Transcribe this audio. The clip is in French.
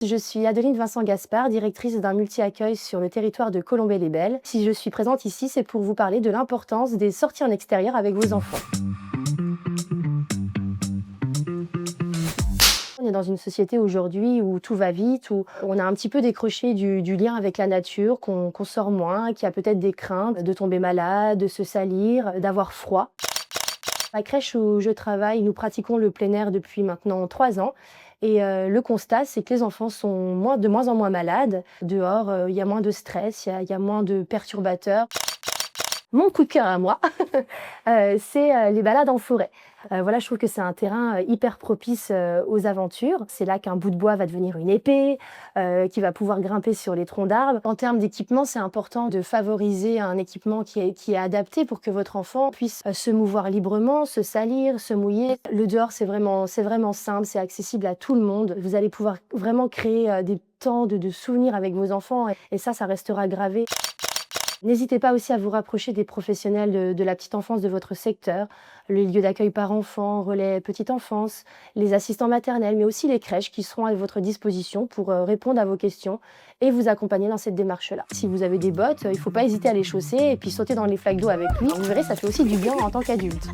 Je suis Adeline Vincent-Gaspard, directrice d'un multi-accueil sur le territoire de Colombey-les-Belles. Si je suis présente ici, c'est pour vous parler de l'importance des sorties en extérieur avec vos enfants. On est dans une société aujourd'hui où tout va vite, où on a un petit peu décroché du lien avec la nature, qu'on sort moins, qu'il y a peut-être des craintes de tomber malade, de se salir, d'avoir froid. La crèche où je travaille, nous pratiquons le plein air depuis maintenant 3 ans. Et le constat, c'est que les enfants sont de moins en moins malades. Dehors, il y a moins de stress, il y a moins de perturbateurs. Mon coup de cœur à moi, c'est les balades en forêt. Voilà, je trouve que c'est un terrain hyper propice aux aventures. C'est là qu'un bout de bois va devenir une épée, qui va pouvoir grimper sur les troncs d'arbres. En termes d'équipement, c'est important de favoriser un équipement qui est adapté pour que votre enfant puisse se mouvoir librement, se salir, se mouiller. Le dehors, c'est vraiment simple, c'est accessible à tout le monde. Vous allez pouvoir vraiment créer des temps de souvenirs avec vos enfants et ça restera gravé. N'hésitez pas aussi à vous rapprocher des professionnels de la petite enfance de votre secteur, les lieux d'accueil par enfant, relais petite enfance, les assistants maternels, mais aussi les crèches qui seront à votre disposition pour répondre à vos questions et vous accompagner dans cette démarche-là. Si vous avez des bottes, il ne faut pas hésiter à les chausser et puis sauter dans les flaques d'eau avec lui. Vous verrez, ça fait aussi du bien en tant qu'adulte.